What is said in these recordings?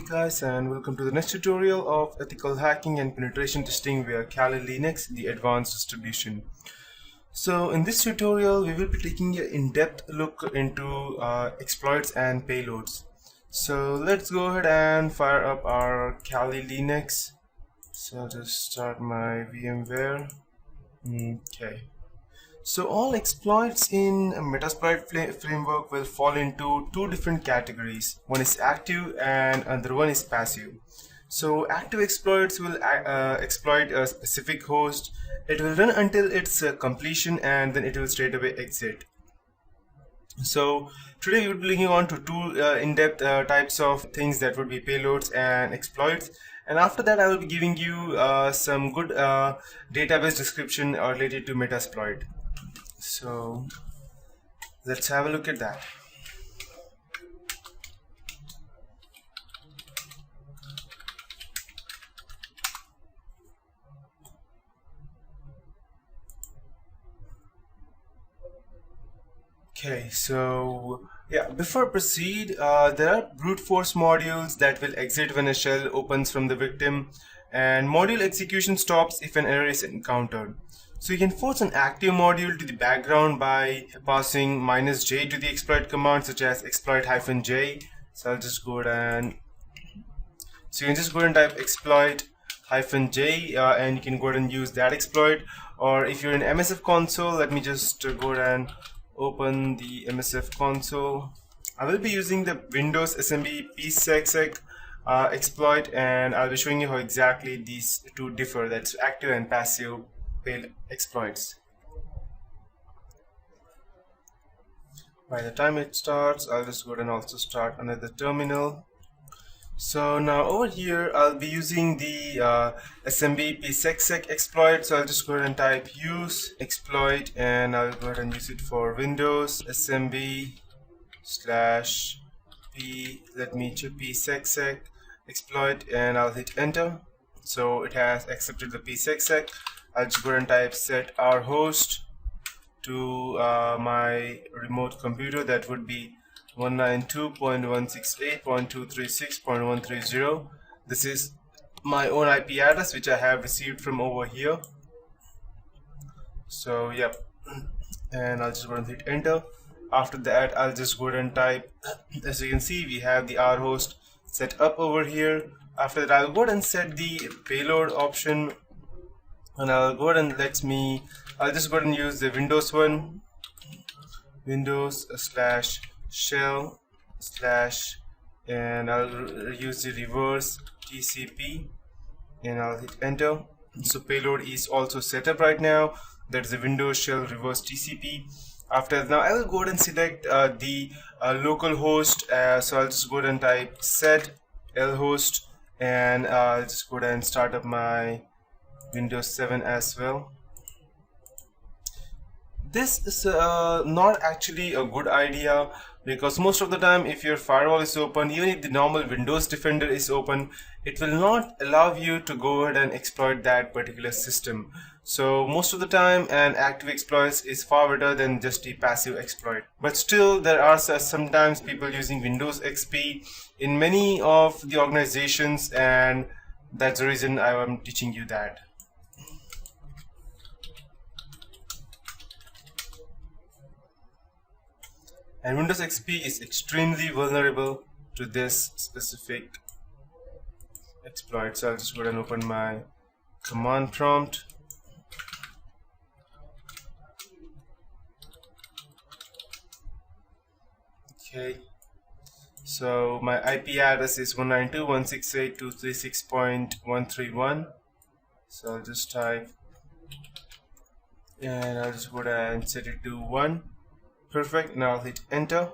guys, and welcome to the next tutorial of ethical hacking and penetration testing via Kali Linux, the advanced distribution. So in this tutorial we will be taking an in-depth look into exploits and payloads. So let's go ahead and fire up our Kali Linux. So I'll just start my VMware. Okay. So all exploits in Metasploit framework will fall into two different categories. One is active and another one is passive. So active exploits will exploit a specific host. It will run until its completion and then it will straight away exit. So today we will be looking on to two in-depth types of things, that would be payloads and exploits. And after that I will be giving you some good database description related to Metasploit. So let's have a look at that. Okay, so yeah, before I proceed, there are brute force modules that will exit when a shell opens from the victim, and module execution stops if an error is encountered. So you can force an active module to the background by passing -j to the exploit command, such as exploit-j. So I'll just go ahead and so you can just go ahead and type exploit-j and you can go ahead and use that exploit. Or if you're in MSF console, let me just go ahead and open the MSF console. I will be using the Windows SMB psexec exploit, and I'll be showing you how exactly these two differ. That's active and passive exploits. By the time it starts, I'll just go ahead and also start another terminal. So now over here I'll be using the SMB psexec exploit. So I'll just go ahead and type use exploit, and I'll go ahead and use it for Windows SMB slash p, let me check, psexec exploit, and I'll hit enter. So it has accepted the psexec. I'll just go ahead and type set our host to my remote computer. That would be 192.168.236.130. This is my own IP address which I have received from over here. So yep, and I'll just go ahead and hit enter. After that I'll just go ahead and type, as you can see we have the R host set up over here. After that I'll go ahead and set the payload option, and I'll go ahead and I'll just go ahead and use the Windows one, Windows/shell/ and I'll use the reverse TCP, and I'll hit enter. So payload is also set up right now. That's the Windows shell reverse TCP. After now I will go ahead and select the local host. So I'll just go ahead and type set lhost, and I'll just go ahead and start up my Windows 7 as well. This is not actually a good idea, because most of the time if your firewall is open, even if the normal Windows Defender is open, it will not allow you to go ahead and exploit that particular system. So most of the time an active exploit is far better than just a passive exploit. But still there are sometimes people using Windows XP in many of the organizations, and that's the reason I am teaching you that. And Windows XP is extremely vulnerable to this specific exploit. So I'll just go ahead and open my command prompt. Okay, so my IP address is 192.168.236.131. So I'll just type, and I'll just go ahead and set it to 1. Perfect. Now I'll hit enter.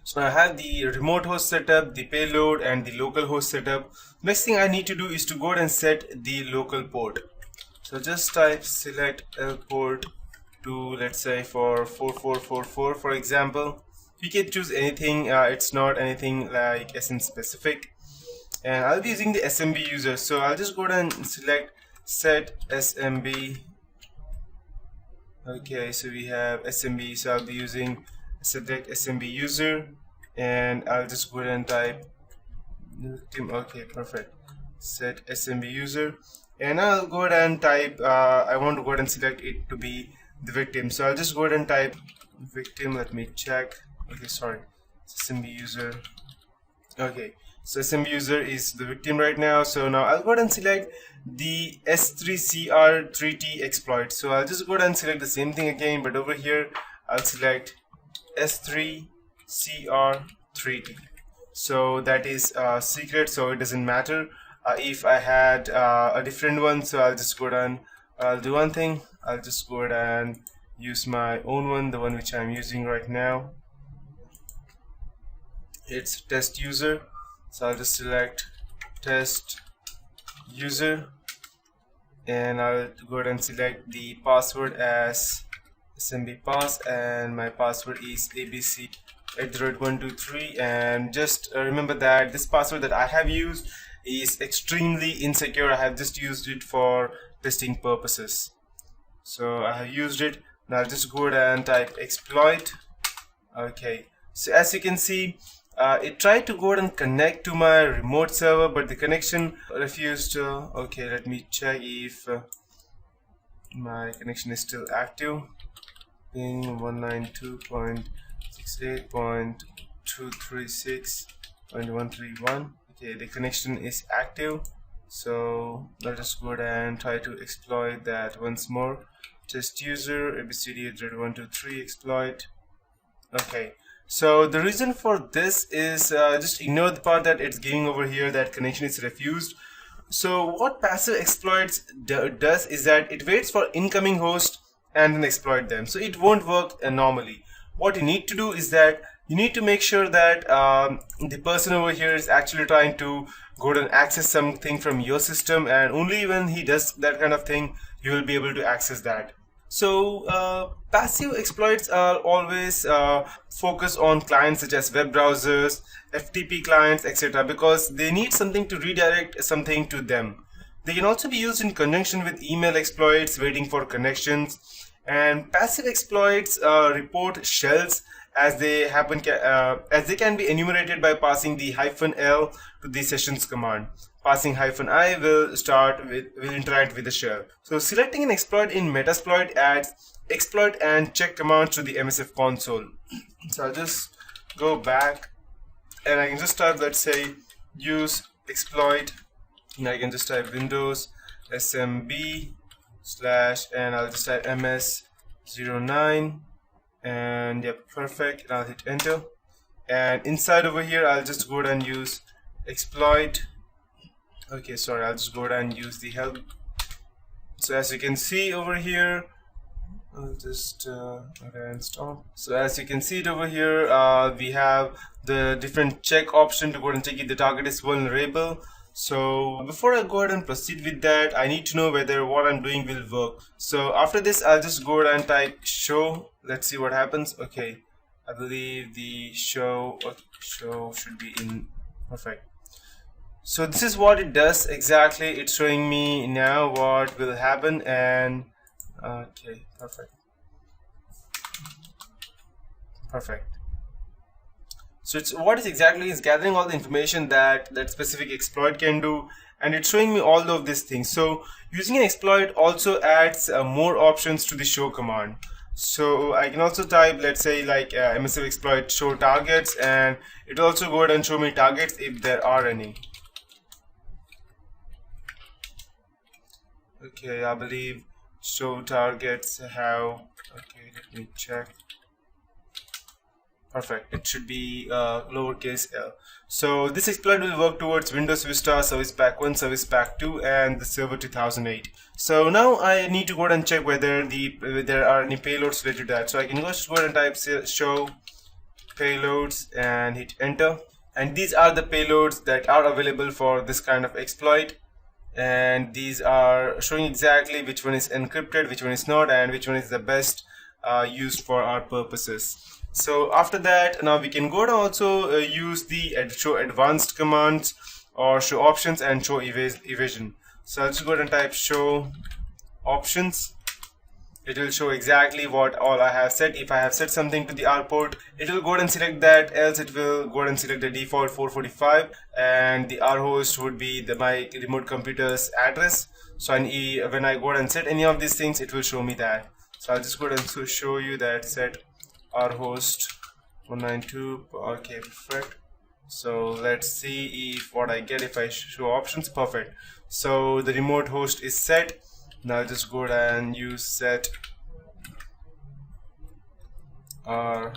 So now I have the remote host set up, the payload, and the local host set up. Next thing I need to do is to go ahead and set the local port. So just type select L port to, let's say, for 4444 for example. You can choose anything, it's not anything like SN specific. And I'll be using the SMB user, so I'll just go ahead and select set SMB. Okay, so we have SMB, so I'll be using select SMB user, and I'll just go ahead and type victim. Okay, perfect. Set SMB user, and I'll go ahead and type. I want to go ahead and select it to be the victim. So I'll just go ahead and type victim. Let me check. Okay, sorry. SMB user. Okay, so SMB user is the victim right now. So now I'll go ahead and select the S3CR3T exploit. So I'll just go ahead and select the same thing again, but over here I'll select S3CR3T. So that is secret, so it doesn't matter if I had a different one. So I'll just go ahead and I'll do one thing. I'll just go ahead and use my own one, the one which I'm using right now. It's test user, so I'll just select test user, and I'll go ahead and select the password as SMB pass, and my password is abc@123. And just remember that this password that I have used is extremely insecure. I have just used it for testing purposes. So I have used it. Now I'll just go ahead and type exploit. Okay, so as you can see, it tried to go ahead and connect to my remote server, but the connection refused to. Okay, let me check if my connection is still active. Ping 192.68.236.131. Okay, the connection is active, so I'll just go ahead and try to exploit that once more. Test user abcd@123 exploit. Okay, so the reason for this is just ignore the part that it's giving over here that connection is refused. So what passive exploits does is that it waits for incoming host and then exploit them. So it won't work normally. What you need to do is that you need to make sure that the person over here is actually trying to go and access something from your system, and only when he does that kind of thing you will be able to access that. So passive exploits are always focused on clients such as web browsers, FTP clients, etc., because they need something to redirect something to them. They can also be used in conjunction with email exploits waiting for connections, and passive exploits report shells as they happen as they can be enumerated by passing the -l to the sessions command. Passing -i will interact with the shell. So selecting an exploit in Metasploit adds exploit and check commands to the MSF console. So I'll just go back and I can just type, let's say, use exploit, and I can just type Windows SMB / and I'll just type MS09, and yep, perfect, and I'll hit enter. And inside over here I'll just go ahead and use exploit. Okay, sorry, I'll just go ahead and use the help. So as you can see over here, I'll just okay, and stop. So as you can see it over here, we have the different check option to go ahead and check if the target is vulnerable. So before I go ahead and proceed with that, I need to know whether what I'm doing will work. So after this, I'll just go ahead and type show. Let's see what happens. Okay, I believe the show should be in. Perfect. So this is what it does exactly. It's showing me now what will happen, and okay, perfect. So it's what is exactly is gathering all the information that specific exploit can do, and it's showing me all of these things. So using an exploit also adds more options to the show command. So I can also type, let's say, like MSF exploit show targets, and it will also go ahead and show me targets if there are any. Okay, I believe show targets have. Okay, let me check. Perfect. It should be lowercase l. So this exploit will work towards Windows Vista Service Pack 1, Service Pack 2, and the Server 2008. So now I need to go ahead and check whether there are any payloads related to that. So I can just go ahead and type show payloads and hit enter. And these are the payloads that are available for this kind of exploit. And these are showing exactly which one is encrypted, which one is not, and which one is the best used for our purposes. So after that, now we can go to also use the show advanced commands or show options and show evasion. So I'll just go ahead and type show options, it will show exactly what all I have set. If I have set something to the R port, it will go ahead and select that, else it will go ahead and select the default 445, and the R host would be my remote computer's address. So when I go ahead and set any of these things, it will show me that. So I'll just go ahead and show you that set R host 192. Okay, perfect. So let's see if what I get if I show options. Perfect. So the remote host is set. Now I'll just go ahead and use set R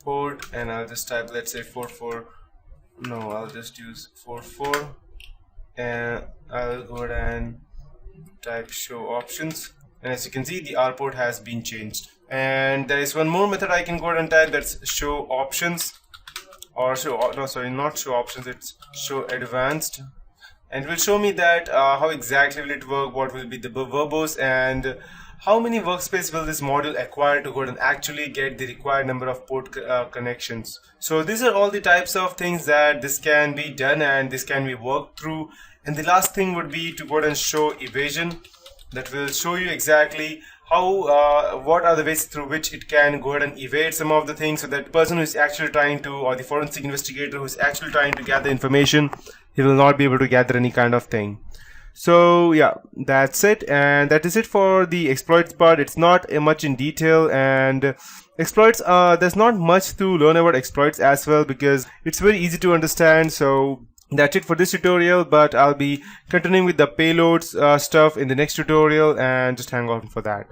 port, and I'll just type, let's say 44. No, I'll just use 44, and I'll go ahead and type show options, and as you can see, the R port has been changed. And there is one more method I can go ahead and type, that's show options, or not show options, it's show advanced, and it will show me that how exactly will it work, what will be the verbose, and how many workspace will this module acquire to go ahead and actually get the required number of port connections. So these are all the types of things that this can be done and this can be worked through. And the last thing would be to go ahead and show evasion. That will show you exactly how what are the ways through which it can go ahead and evade some of the things, so that the person who is actually trying to, or the forensic investigator who is actually trying to gather information, he will not be able to gather any kind of thing. So yeah, that's it, and that is it for the exploits part. It's not much in detail, and exploits, there's not much to learn about exploits as well, because it's very easy to understand. So that's it for this tutorial, but I'll be continuing with the payloads stuff in the next tutorial, and just hang on for that.